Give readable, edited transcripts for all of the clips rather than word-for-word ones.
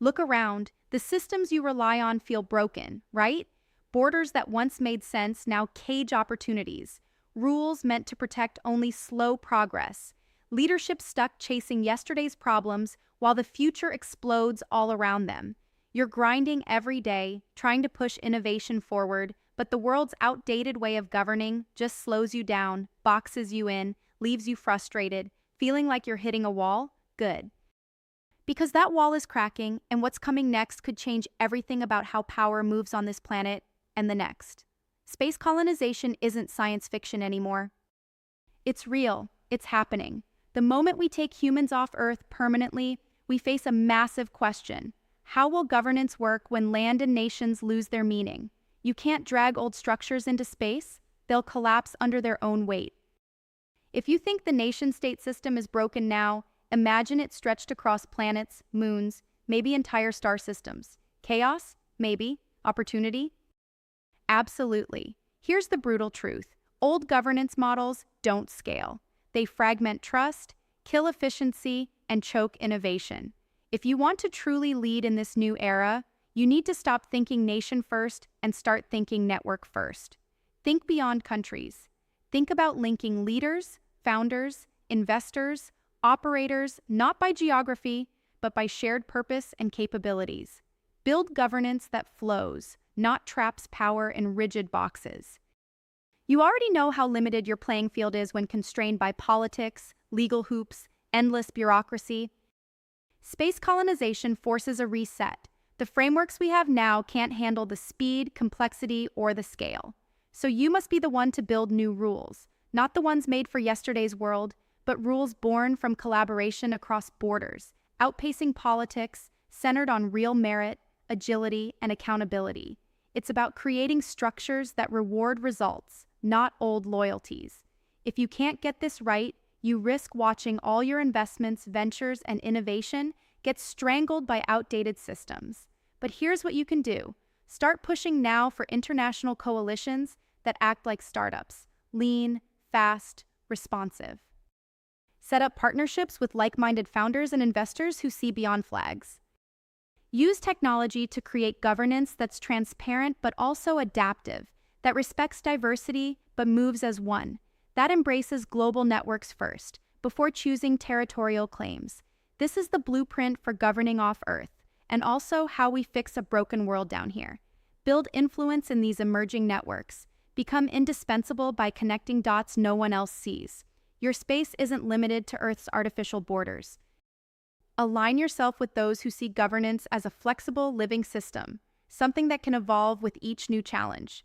Look around. The systems you rely on feel broken, right? Borders that once made sense now cage opportunities. Rules meant to protect only slow progress. Leadership stuck chasing yesterday's problems while the future explodes all around them. You're grinding every day, trying to push innovation forward, but the world's outdated way of governing just slows you down, boxes you in, leaves you frustrated, feeling like you're hitting a wall? Good. Because that wall is cracking, and what's coming next could change everything about how power moves on this planet and the next. Space colonization isn't science fiction anymore. It's real. It's happening. The moment we take humans off Earth permanently, we face a massive question. How will governance work when land and nations lose their meaning? You can't drag old structures into space. They'll collapse under their own weight. If you think the nation-state system is broken now, imagine it stretched across planets, moons, maybe entire star systems. Chaos? Maybe. Opportunity? Absolutely. Here's the brutal truth. Old governance models don't scale. They fragment trust, kill efficiency, and choke innovation. If you want to truly lead in this new era, you need to stop thinking nation first and start thinking network first. Think beyond countries. Think about linking leaders, founders, investors, operators, not by geography, but by shared purpose and capabilities. Build governance that flows, not traps power in rigid boxes. You already know how limited your playing field is when constrained by politics, legal hoops, endless bureaucracy. Space colonization forces a reset. The frameworks we have now can't handle the speed, complexity, or the scale. So you must be the one to build new rules, not the ones made for yesterday's world, but rules born from collaboration across borders, outpacing politics, centered on real merit, agility, and accountability. It's about creating structures that reward results, not old loyalties. If you can't get this right, you risk watching all your investments, ventures, and innovation get strangled by outdated systems. But here's what you can do. Start pushing now for international coalitions that act like startups, lean, fast, responsive. Set up partnerships with like-minded founders and investors who see beyond flags. Use technology to create governance that's transparent but also adaptive, that respects diversity but moves as one, that embraces global networks first, before choosing territorial claims. This is the blueprint for governing off Earth, and also how we fix a broken world down here. Build influence in these emerging networks. Become indispensable by connecting dots no one else sees. Your space isn't limited to Earth's artificial borders. Align yourself with those who see governance as a flexible, living system, something that can evolve with each new challenge.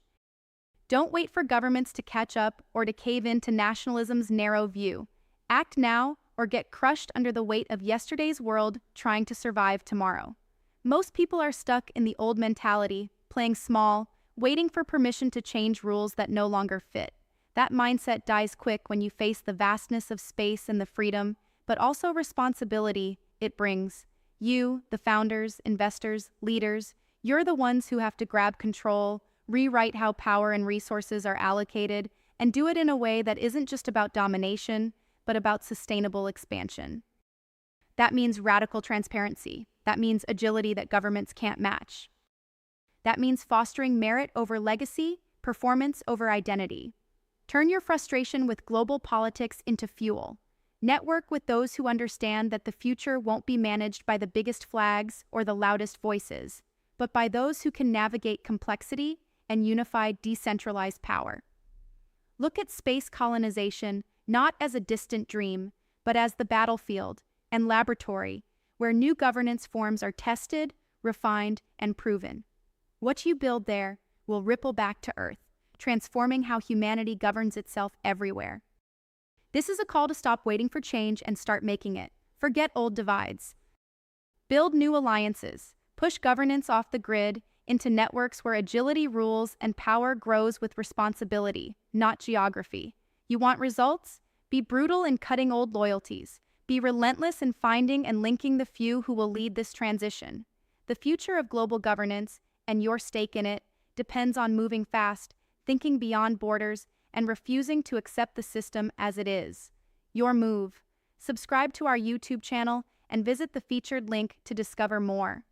Don't wait for governments to catch up or to cave into nationalism's narrow view. Act now or get crushed under the weight of yesterday's world trying to survive tomorrow. Most people are stuck in the old mentality, playing small, waiting for permission to change rules that no longer fit. That mindset dies quick when you face the vastness of space and the freedom, but also responsibility it brings. You, the founders, investors, leaders, you're the ones who have to grab control, rewrite how power and resources are allocated, and do it in a way that isn't just about domination, but about sustainable expansion. That means radical transparency. That means agility that governments can't match. That means fostering merit over legacy, performance over identity. Turn your frustration with global politics into fuel. Network with those who understand that the future won't be managed by the biggest flags or the loudest voices, but by those who can navigate complexity and unify decentralized power. Look at space colonization not as a distant dream, but as the battlefield and laboratory where new governance forms are tested, refined, and proven. What you build there will ripple back to Earth, transforming how humanity governs itself everywhere. This is a call to stop waiting for change and start making it. Forget old divides. Build new alliances. Push governance off the grid into networks where agility rules and power grows with responsibility, not geography. You want results? Be brutal in cutting old loyalties. Be relentless in finding and linking the few who will lead this transition. The future of global governance, and your stake in it, depends on moving fast, thinking beyond borders, and refusing to accept the system as it is. Your move. Subscribe to our YouTube channel and visit the featured link to discover more.